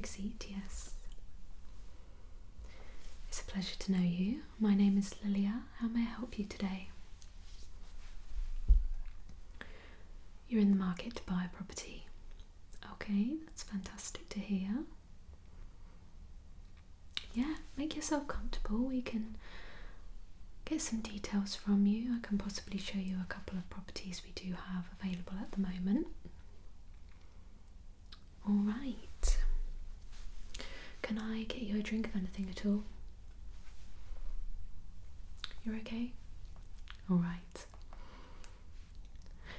big seat, yes. It's a pleasure to know you. My name is Lila. How may I help you today? You're in the market to buy a property. Okay, that's fantastic to hear. Yeah, make yourself comfortable. We can get some details from you. I can possibly show you a couple of properties we do have available at the moment. Alright. Can I get you a drink of anything at all? You're okay? Alright.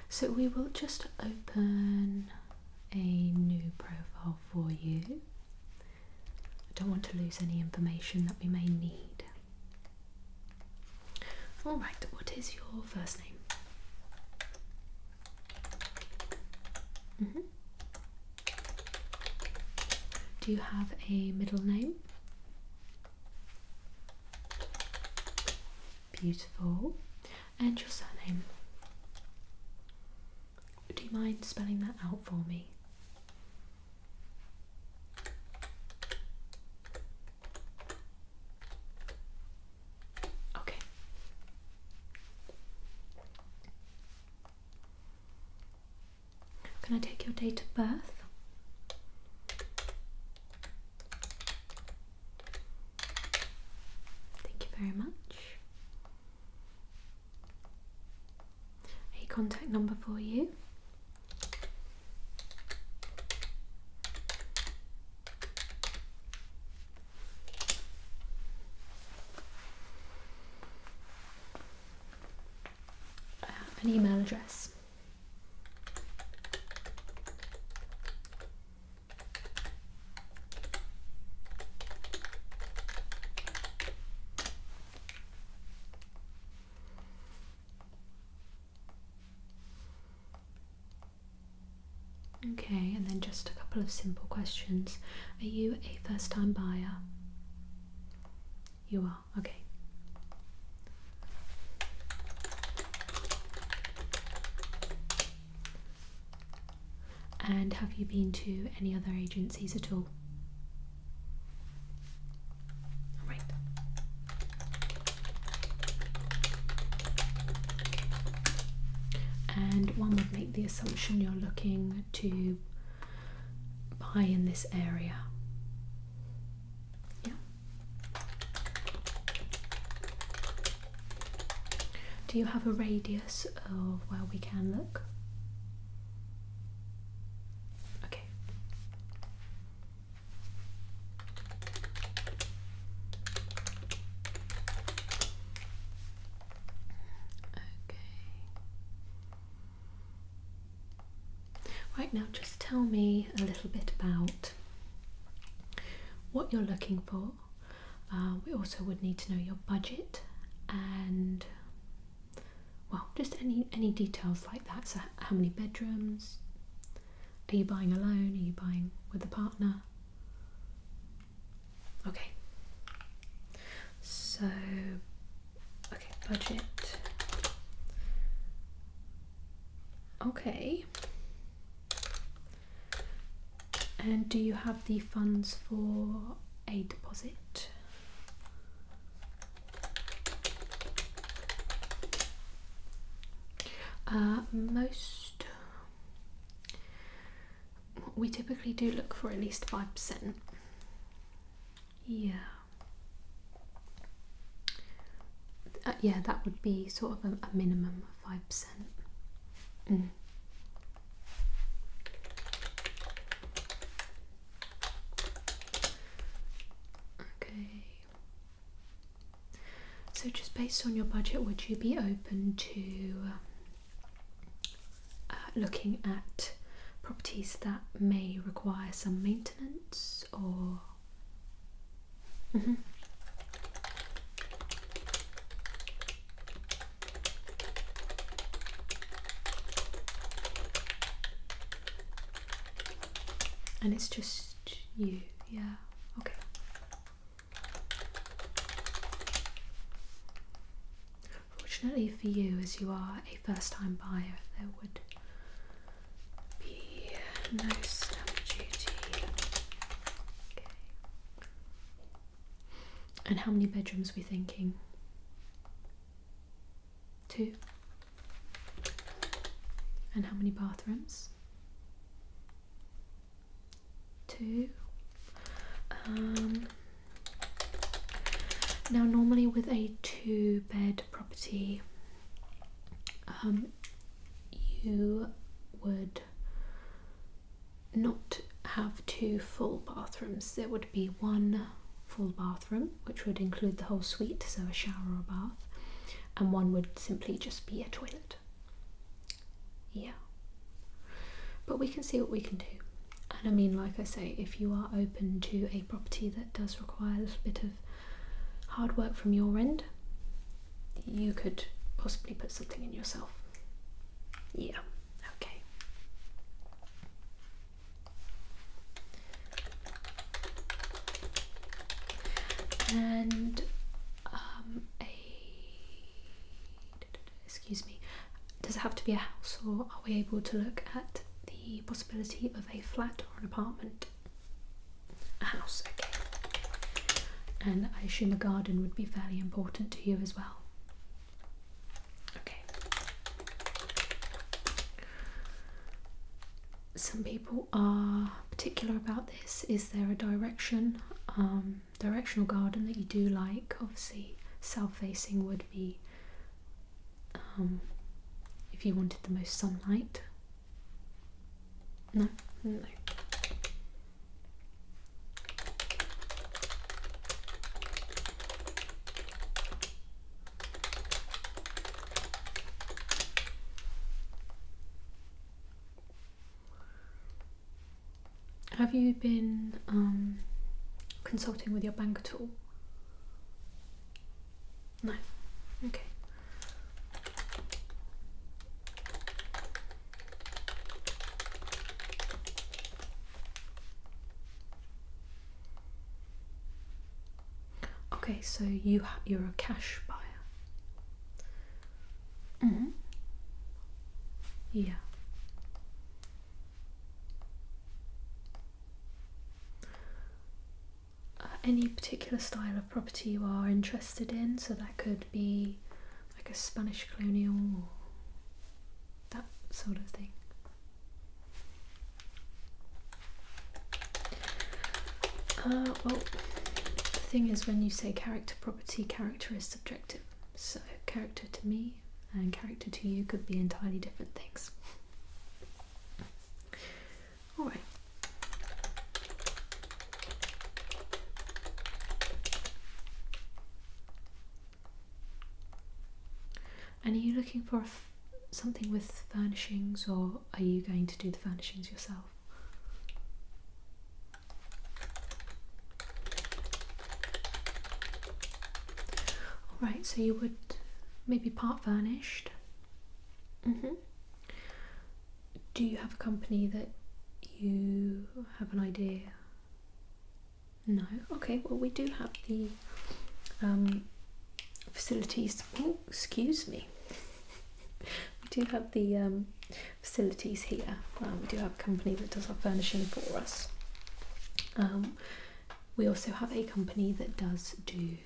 So we will just open a new profile for you. I don't want to lose any information that we may need. Alright, what is your first name? Do you have a middle name? Beautiful. And your surname? Do you mind spelling that out for me? Okay. Can I take your date of birth? Thank you very much. A contact number for you? An email address? Okay, and then just a couple of simple questions. Are you a first-time buyer? You are, okay. And have you been to any other agencies at all? Right. And one would make the assumption you're looking to buy in this area. Yeah. Do you have a radius of where we can look? Okay. Right, now just tell me a little bit about what you're looking for. We also would need to know your budget and, well, just any details like that. So how many bedrooms? Are you buying alone? Are you buying with a partner? Okay. So, okay, budget. Okay. And do you have the funds for a deposit? We typically do look for at least 5%. Yeah. Yeah, that would be sort of a minimum of 5%. Okay. So just based on your budget, would you be open to looking at properties that may require some maintenance or? And it's just you, yeah, okay. Fortunately for you, as you are a first-time buyer, there would be no stamp duty. And how many bedrooms are we thinking? 2? And how many bathrooms? 2. Now normally with a 2-bed property, you would not have 2 full bathrooms. There would be 1 full bathroom, which would include the whole suite, so a shower or a bath, and 1 would simply just be a toilet. Yeah, but we can see what we can do. And I mean, like I say, if you are open to a property that does require a little bit of hard work from your end, you could possibly put something in yourself. Yeah, okay. And excuse me, does it have to be a house, or are we able to look at the possibility of a flat or an apartment? A house, okay. And I assume a garden would be fairly important to you as well. Okay. Some people are particular about this. Is there a directional garden that you do like? Obviously, south-facing would be if you wanted the most sunlight. No? No. Have you been consulting with your bank at all? No? Okay. Okay, so you're a cash buyer. Mm-hmm. Yeah. Any particular style of property you are interested in? So that could be like a Spanish colonial or that sort of thing. Well, the thing is, when you say character property, character is subjective. So character to me and character to you could be entirely different things. Alright. And are you looking for something with furnishings, or are you going to do the furnishings yourself? Alright, so you would maybe part furnished. Mm-hmm. Do you have a company that you have an idea? No? Okay, well, we do have the facilities. Oh, excuse me. We do have the facilities here. We do have a company that does our furnishing for us. We also have a company that does do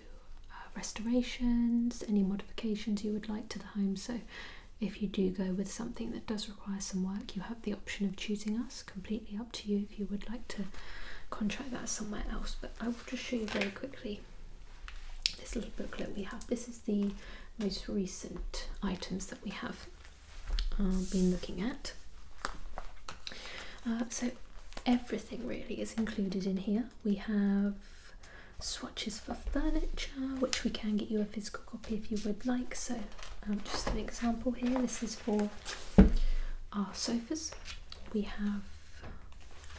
restorations, any modifications you would like to the home. So if you do go with something that does require some work, you have the option of choosing us. Completely up to you if you would like to contract that somewhere else. But I will just show you very quickly this little booklet we have. This is the most recent items that we have been looking at. So everything really is included in here. We have swatches for furniture, which we can get you a physical copy if you would like. So just an example here, this is for our sofas. We have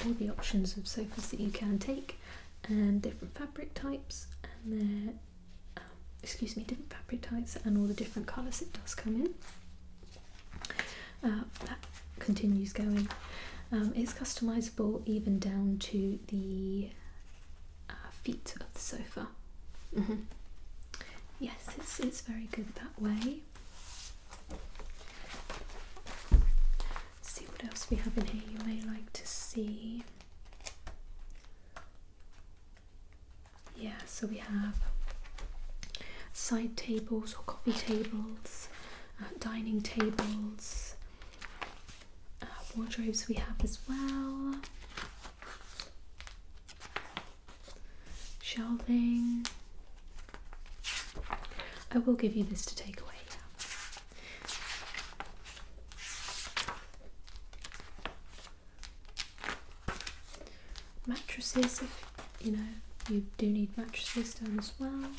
all the options of sofas that you can take, and different fabric types, and different fabric types and all the different colours it does come in. That continues going. It's customizable even down to the feet of the sofa. Mm-hmm. Yes, it's very good that way. Let's see what else we have in here you may like to see. Yeah, so we have side tables or coffee tables, dining tables, wardrobes we have as well, shelving. I will give you this to take away. Mattresses, if you know you do need mattresses down as well.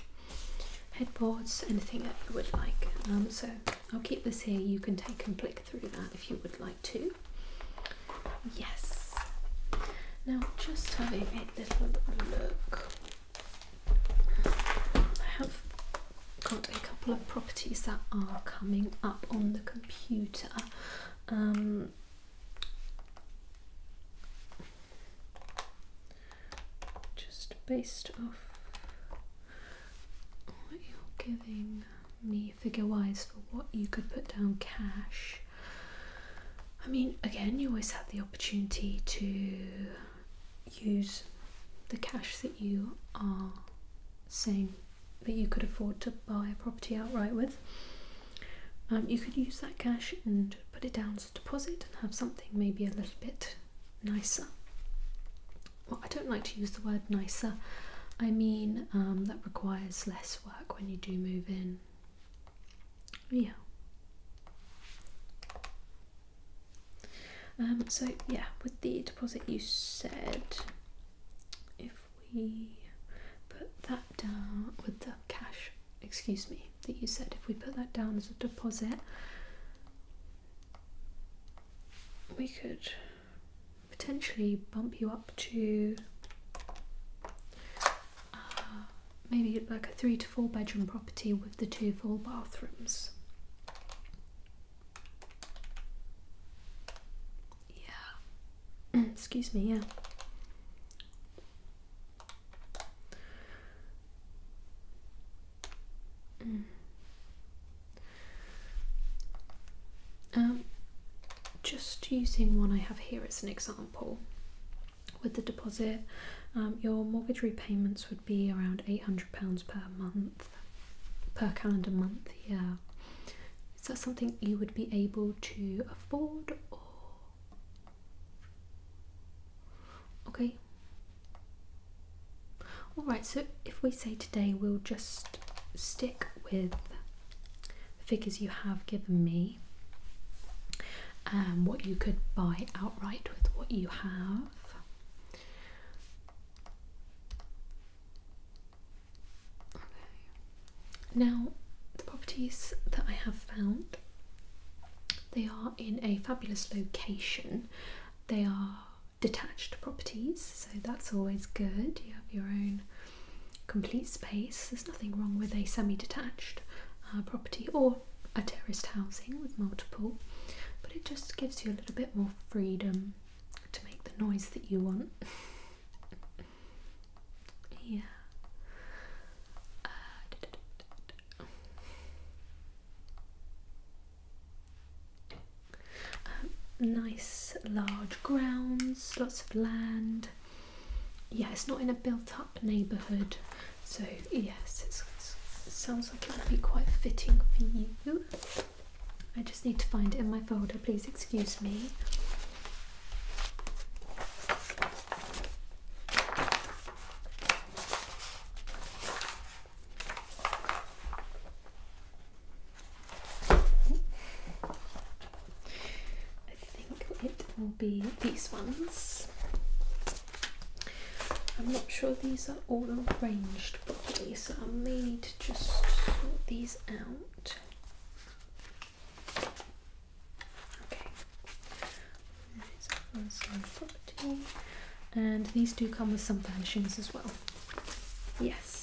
Headboards, anything that you would like. So I'll keep this here. You can take and flick through that if you would like to. Yes. Now, just having a little look. I have got a couple of properties that are coming up on the computer. Just based off what you're giving me figure-wise for what you could put down cash. I mean, again, you always have the opportunity to use the cash that you are saying that you could afford to buy a property outright with. You could use that cash and put it down as a deposit and have something maybe a little bit nicer. Well, I don't like to use the word nicer. I mean that requires less work when you do move in. Yeah. So yeah, with the deposit you said, if we put that down with the cash, excuse me, that you said, if we put that down as a deposit, we could potentially bump you up to maybe like a 3 to 4 bedroom property with the 2 full bathrooms. Yeah. Excuse me, yeah. Just using one I have here as an example, with the deposit, your mortgage repayments would be around £800 per month, per calendar month. Yeah. Is that something you would be able to afford? Or okay. Alright, so if we say today we'll just stick with the figures you have given me, what you could buy outright with what you have. Okay. Now, the properties that I have found, they are in a fabulous location. They are detached properties, so that's always good. You have your own complete space. There's nothing wrong with a semi-detached property or a terraced housing with multiple, but it just gives you a little bit more freedom to make the noise that you want. Yeah. Nice large grounds, lots of land. Yeah, it's not in a built-up neighbourhood, so yes, it sounds like it would be quite fitting for you. I just need to find it in my folder, please excuse me. I think it will be these ones. I'm not sure these are all arranged properly, so I may need to just sort these out. Okay, there's a first property, and these do come with some furnishings as well. Yes.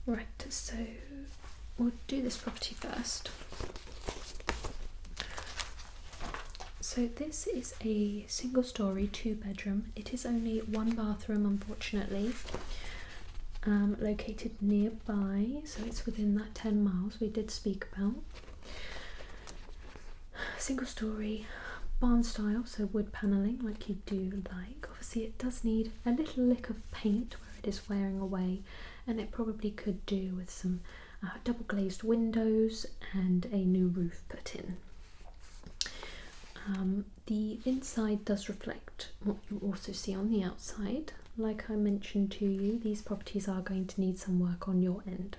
Right, so we'll do this property first. So this is a single story, 2-bedroom. It is only 1 bathroom, unfortunately. Located nearby, so it's within that 10 miles we did speak about. Single story, barn style, so wood panelling like you do like. Obviously it does need a little lick of paint where it is wearing away, and it probably could do with some double glazed windows and a new roof put in. The inside does reflect what you also see on the outside. Like I mentioned to you, these properties are going to need some work on your end.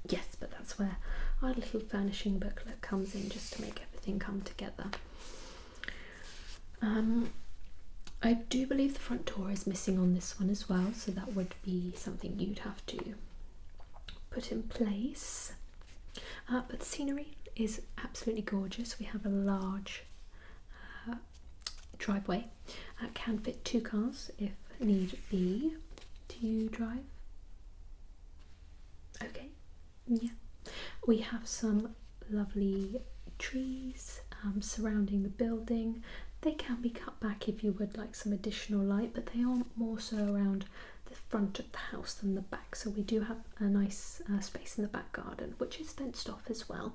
Yes, but that's where our little furnishing booklet comes in, just to make everything come together. I do believe the front door is missing on this one as well, so that would be something you'd have to put in place. But the scenery is absolutely gorgeous. We have a large driveway. Can fit 2 cars if need be. Do you drive? Okay, yeah. We have some lovely trees surrounding the building. They can be cut back if you would like some additional light, but they are more so around the front of the house than the back, so we do have a nice space in the back garden, which is fenced off as well.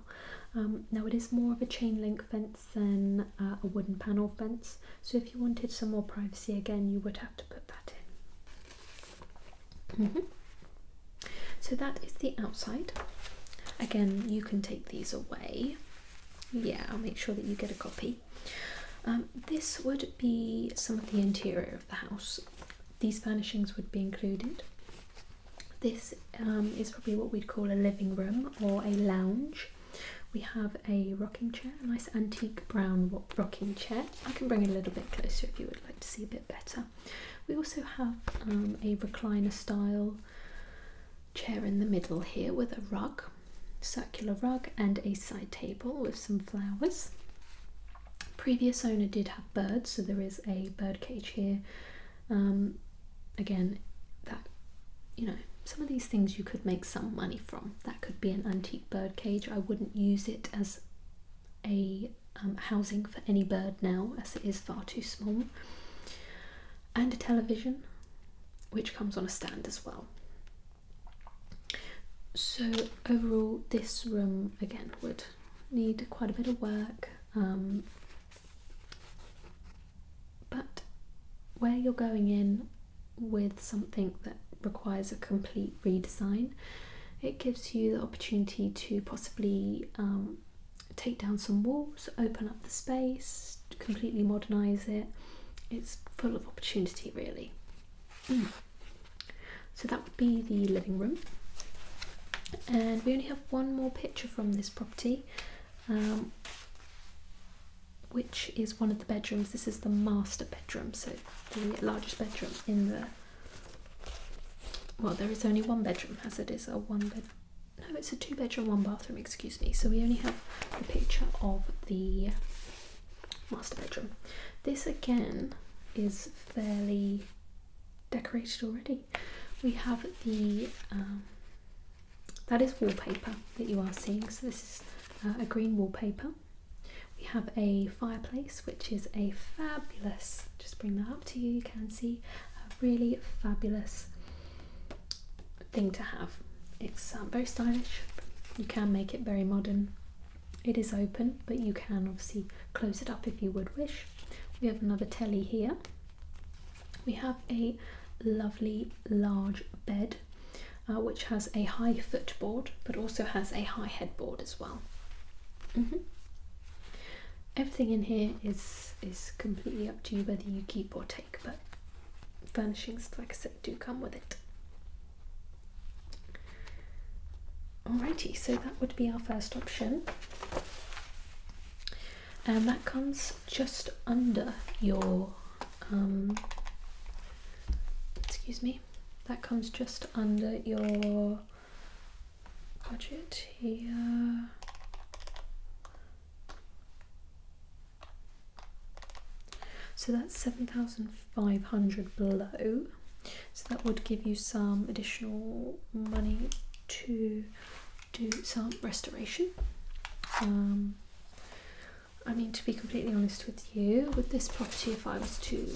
Now it is more of a chain link fence than a wooden panel fence, so if you wanted some more privacy, again, you would have to put that in. So that is the outside. Again, you can take these away. Yeah, I'll make sure that you get a copy. This would be some of the interior of the house. These furnishings would be included. This is probably what we'd call a living room or a lounge. We have a rocking chair, a nice antique brown rocking chair. I can bring it a little bit closer if you would like to see a bit better. We also have a recliner style chair in the middle here with a rug, circular rug, and a side table with some flowers. Previous owner did have birds, so there is a bird cage here. Again, that, you know, some of these things you could make some money from. That could be an antique bird cage. I wouldn't use it as a housing for any bird now, as it is far too small. And a television, which comes on a stand as well. So overall, this room again would need quite a bit of work, but where you're going in with something that requires a complete redesign, it gives you the opportunity to possibly take down some walls, open up the space, completely modernise it. It's full of opportunity, really. So that would be the living room. And we only have one more picture from this property, which is one of the bedrooms. This is the master bedroom, so the largest bedroom in the, well, there is only one bedroom, as it is a it's a 2-bedroom, 1 bathroom, excuse me. So we only have the picture of the master bedroom. This again is fairly decorated already. We have the that is wallpaper that you are seeing, so this is a green wallpaper. We have a fireplace, which is a fabulous, just bring that up to you, you can see, a really fabulous thing to have. It's very stylish, you can make it very modern. It is open, but you can obviously close it up if you would wish. We have another telly here. We have a lovely large bed, which has a high footboard, but also has a high headboard as well. Everything in here is completely up to you whether you keep or take, but furnishings, like I said, do come with it. Alrighty, so that would be our first option, and that comes just under your excuse me, that comes just under your budget here. So that's 7,500 below, so that would give you some additional money to do some restoration. I mean, to be completely honest with you, with this property, if I was to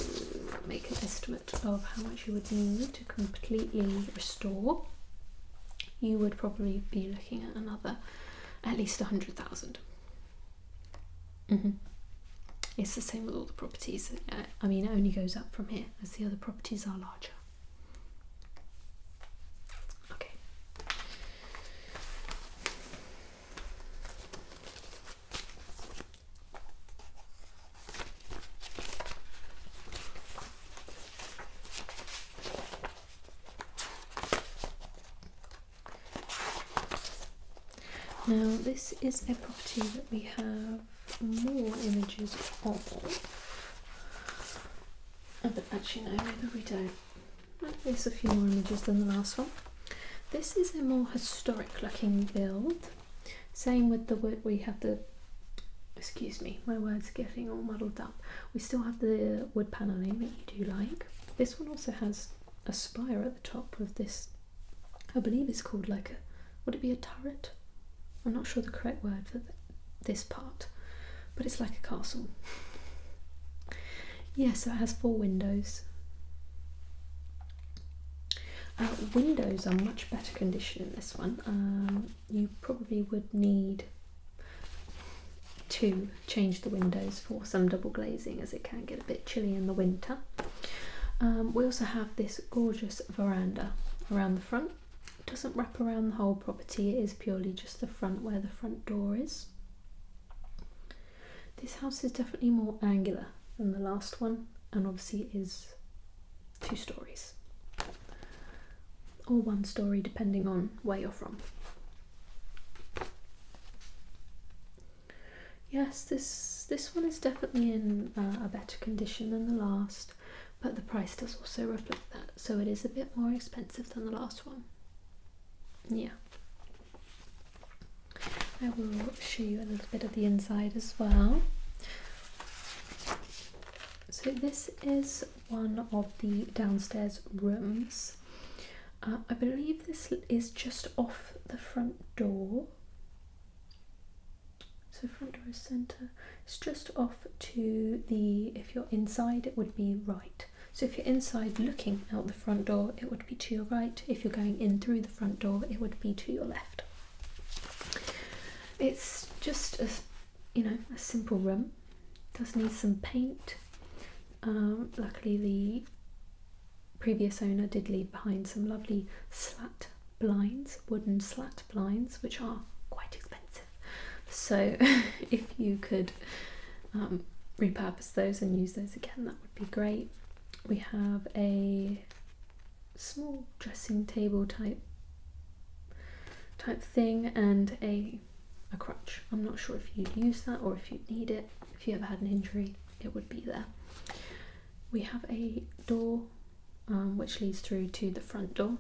make an estimate of how much you would need to completely restore, you would probably be looking at another at least 100,000. It's the same with all the properties. I mean, it only goes up from here as the other properties are larger. Okay. Now this is a property that we have more images of. Oh, but actually no, maybe we don't. There's a few more images than the last one. This is a more historic looking build. Same with the wood, we have the, excuse me, my words are getting all muddled up. We still have the wood panelling that you do like. This one also has a spire at the top of this, I believe it's called like a, would it be a turret? I'm not sure the correct word for this part, but it's like a castle. Yeah, so it has 4 windows. Windows are much better condition in this one. You probably would need to change the windows for some double glazing, as it can get a bit chilly in the winter. We also have this gorgeous veranda around the front. It doesn't wrap around the whole property, it is purely just the front where the front door is. This house is definitely more angular than the last one, and obviously it is 2 stories. Or 1 story depending on where you're from. Yes, this one is definitely in a better condition than the last, but the price does also reflect that, so it is a bit more expensive than the last one. Yeah. I will show you a little bit of the inside as well. So this is one of the downstairs rooms. I believe this is just off the front door. So front door is centre. It's just off to the, if you're inside it would be right. So if you're inside looking out the front door, it would be to your right. If you're going in through the front door, it would be to your left. It's just a, you know, a simple room. Does need some paint. Luckily the previous owner did leave behind some lovely slat blinds, wooden slat blinds, which are quite expensive. So if you could repurpose those and use those again, that would be great. We have a small dressing table type thing and a crutch. I'm not sure if you'd use that or if you'd need it. If you ever had an injury, it would be there. We have a door which leads through to the front door,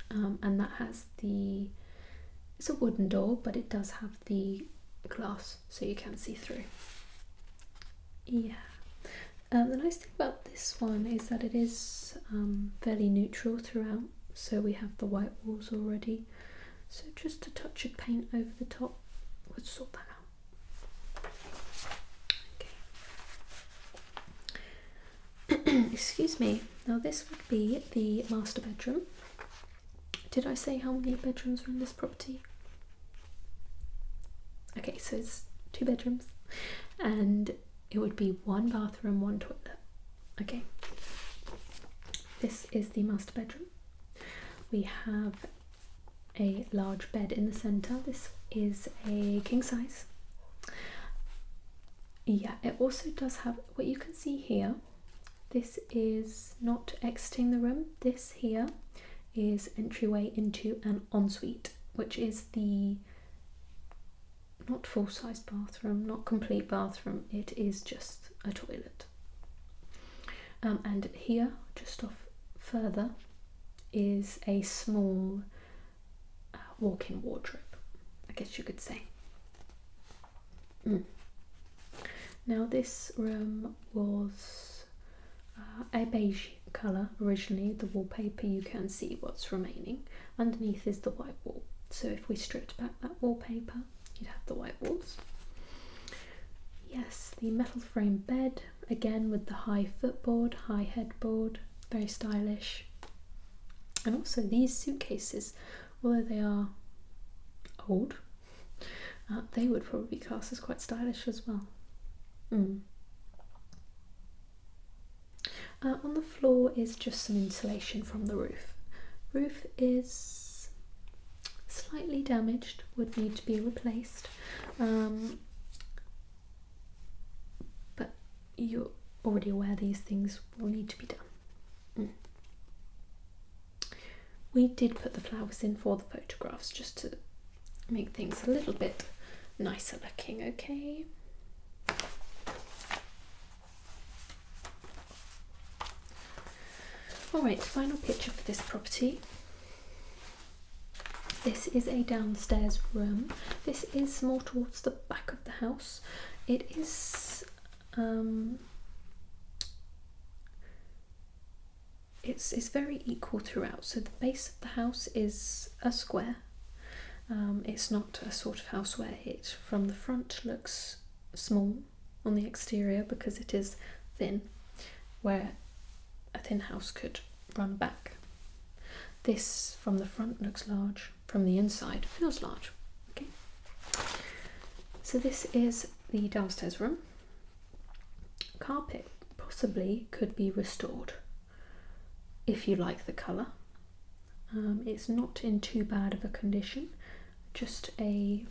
and that has the, it's a wooden door, but it does have the glass so you can see through. Yeah. The nice thing about this one is that it is fairly neutral throughout, so we have the white walls already, so just a touch of paint over the top would sort that out. Okay. Excuse me, now this would be the master bedroom. Did I say how many bedrooms are in this property? Okay, so it's 2 bedrooms and it would be 1 bathroom, 1 toilet. Okay, this is the master bedroom. We have a large bed in the centre. This is a king size. Yeah, it also does have, what you can see here, this is not exiting the room. This here is entryway into an ensuite, which is the not full-size bathroom, not complete bathroom, it is just a toilet. And here, just off further, is a small walk-in wardrobe, I guess you could say. Now this room was a beige colour originally. The wallpaper, you can see what's remaining. Underneath is the white wall, so if we stripped back that wallpaper, you'd have the white walls. yes, the metal frame bed, again with the high footboard, high headboard, very stylish. And also these suitcases, although they are old, they would probably be classed as quite stylish as well. On the floor is just some insulation from the roof. Roof is slightly damaged, would need to be replaced, but you're already aware these things will need to be done. We did put the flowers in for the photographs just to make things a little bit nicer looking, okay? Alright, final picture for this property. This is a downstairs room. This is more towards the back of the house. It is it's very equal throughout. So the base of the house is a square. It's not a sort of house where it from the front looks small on the exterior because it is thin, where a thin house could run back. This from the front looks large, from the inside feels large. Okay, so this is the downstairs room. Carpet possibly could be restored if you like the colour. It's not in too bad of a condition, just a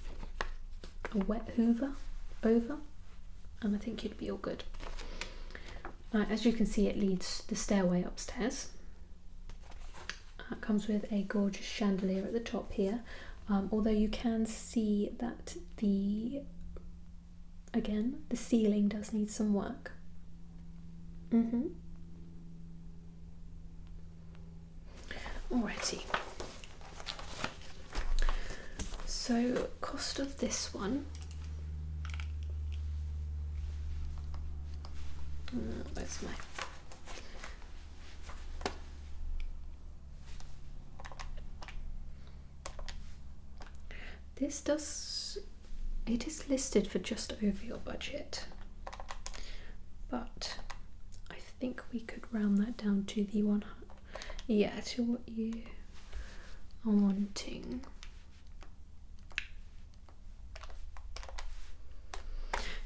wet hoover over and I think you'd be all good. As you can see, it leads the stairway upstairs. It comes with a gorgeous chandelier at the top here, although you can see that the ceiling does need some work. Alrighty. So cost of this one. Where's my... It is listed for just over your budget, but I think we could round that down to the one, yeah, to what you are wanting.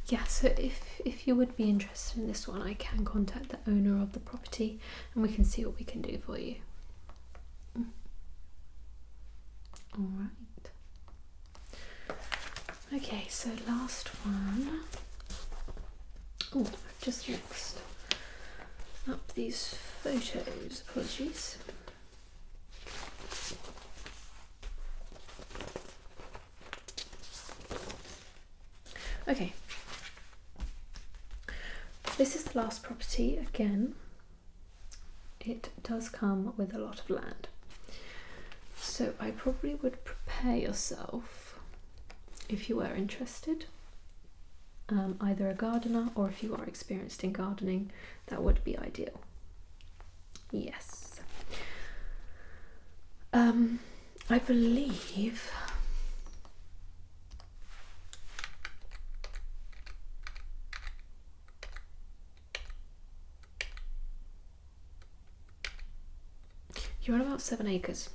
Yeah, so if you would be interested in this one, I can contact the owner of the property and we can see what we can do for you. Alright. Okay, so last one. Oh, I've just mixed up these photos, apologies. Okay. This is the last property. Again, it does come with a lot of land. So I probably would prepare yourself, if you were interested, either a gardener or if you are experienced in gardening, that would be ideal. Yes. I believe you're on about 7 acres.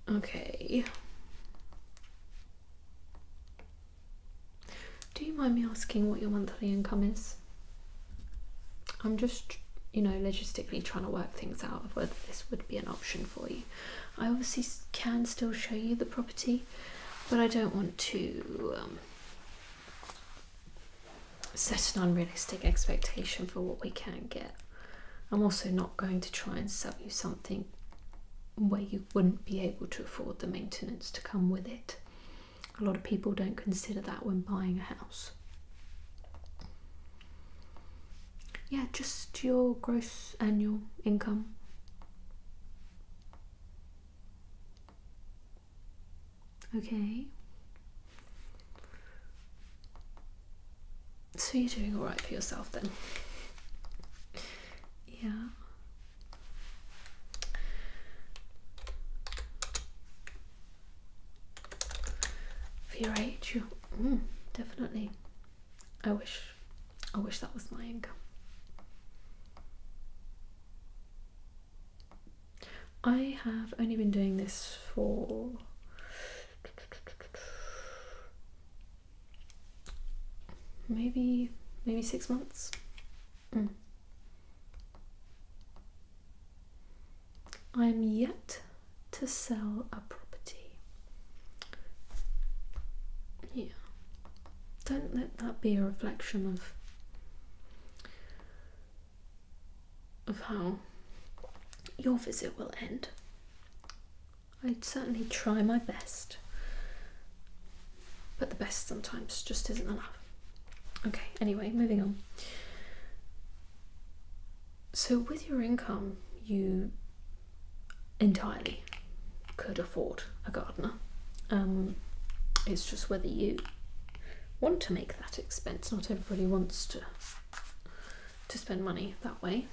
Okay. Do you mind me asking what your monthly income is? I'm just, logistically trying to work things out of whether this would be an option for you. I obviously can still show you the property, but I don't want to set an unrealistic expectation for what we can get. I'm also not going to try and sell you something where you wouldn't be able to afford the maintenance to come with it. A lot of people don't consider that when buying a house. Yeah, just your gross annual income. Okay. So you're doing all right for yourself then? Yeah. For your age, you definitely. I wish that was my income. I have only been doing this for maybe 6 months. I'm yet to sell a property. Yeah. Don't let that be a reflection of how your visit will end. I'd certainly try my best, but the best sometimes just isn't enough. Okay, anyway, moving on. So with your income, you entirely could afford a gardener. It's just whether you want to make that expense. Not everybody wants to spend money that way.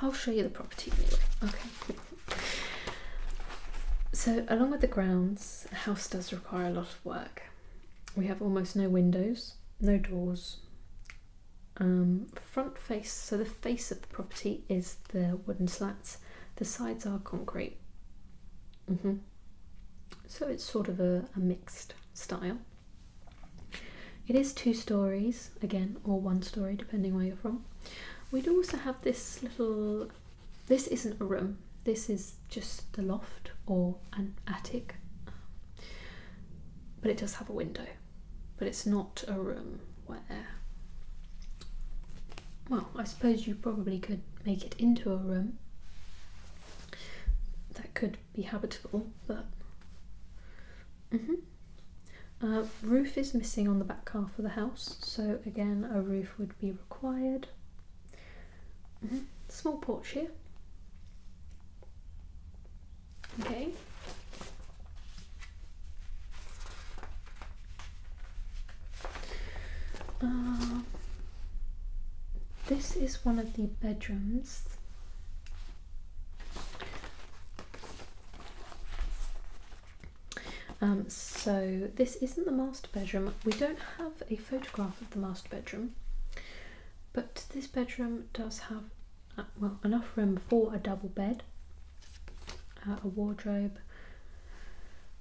I'll show you the property anyway. Okay. So along with the grounds, the house does require a lot of work. We have almost no windows, no doors. Front face, so the face of the property is the wooden slats. The sides are concrete. So it's sort of a mixed style. It is 2 stories, again, or 1 story, depending where you're from. We'd also have this little, this isn't a room, this is just the loft or an attic, but it does have a window, but it's not a room where, well, I suppose you probably could make it into a room that could be habitable, but roof is missing on the back half of the house, so again a roof would be required. Small porch here. Okay. This is one of the bedrooms. So this isn't the master bedroom. We don't have a photograph of the master bedroom, but this bedroom does have well, enough room for a double bed, a wardrobe.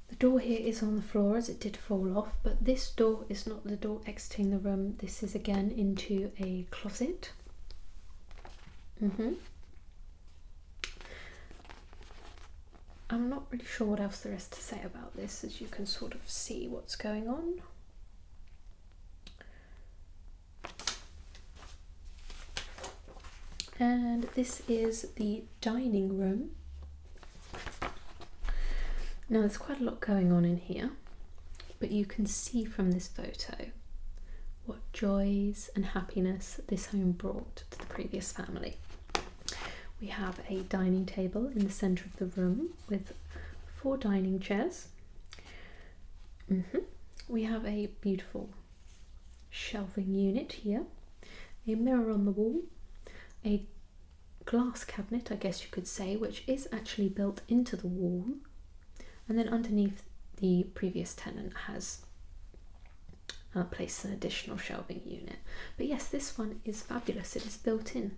The door here is on the floor as it did fall off, but this door is not the door exiting the room. This is again into a closet. I'm not really sure what else there is to say about this, as you can sort of see what's going on. And this is the dining room. Now there's quite a lot going on in here, but you can see from this photo what joys and happiness this home brought to the previous family. We have a dining table in the centre of the room with 4 dining chairs. We have a beautiful shelving unit here, a mirror on the wall, a glass cabinet, I guess you could say, which is actually built into the wall, and then underneath the previous tenant has placed an additional shelving unit. But yes, this one is fabulous. It is built in.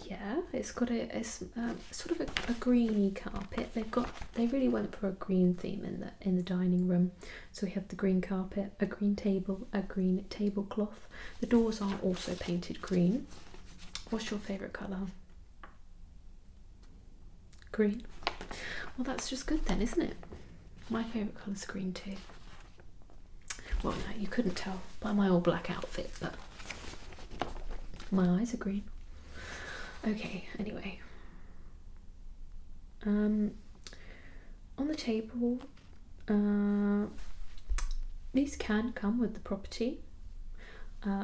Yeah, it's got a sort of a greeny carpet. They really went for a green theme in the dining room. So we have the green carpet, a green table, a green tablecloth. The doors are also painted green. What's your favourite colour? Green. Well, that's just good then, isn't it? My favourite colour's green too. Well, no, you couldn't tell by my all black outfit, but my eyes are green. Okay, anyway. On the table, these can come with the property.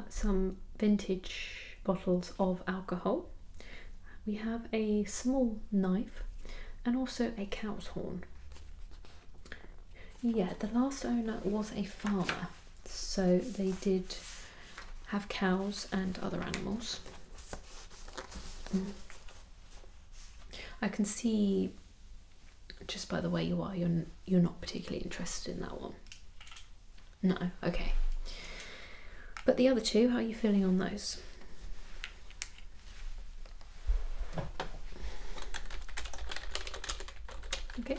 Some vintage bottles of alcohol. We have a small knife and also a cow's horn. Yeah, the last owner was a farmer, so they did have cows and other animals. I can see just by the way you are, you're not particularly interested in that one. No, okay. But the other two, how are you feeling on those? Okay.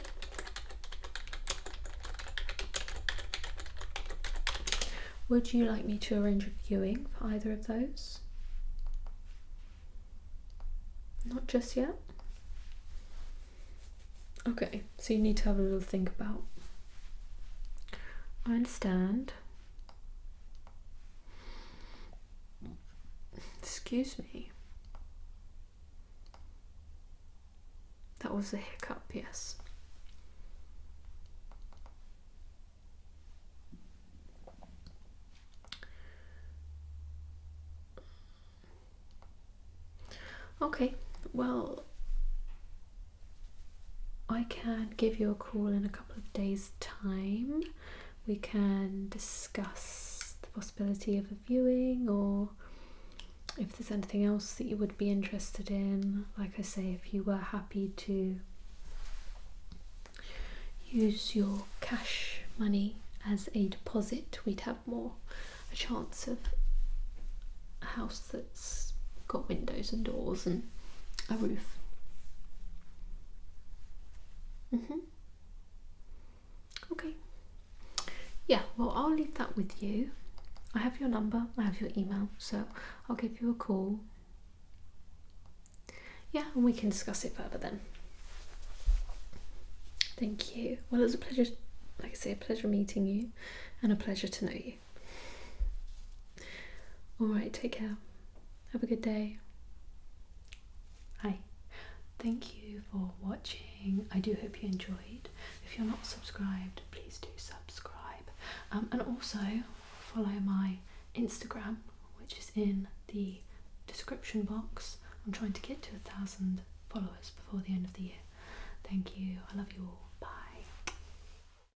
Would you like me to arrange a viewing for either of those? Not just yet? Okay, so you need to have a little think about. I understand. Excuse me. That was a hiccup, yes. Okay, well, I can give you a call in a couple of days' time. We can discuss the possibility of a viewing, or if there's anything else that you would be interested in. Like I say, if you were happy to use your cash money as a deposit, we'd have more a chance of a house that's got windows and doors and a roof. Okay. Yeah, well, I'll leave that with you. I have your number, I have your email, so I'll give you a call. Yeah, and we can discuss it further then. Thank you. Well, it was a pleasure, like I say, a pleasure meeting you and a pleasure to know you. Alright, take care. Have a good day. Bye. Thank you for watching. I do hope you enjoyed. If you're not subscribed, please do subscribe. And also follow my Instagram, which is in the description box. I'm trying to get to 1,000 followers before the end of the year. Thank you. I love you all.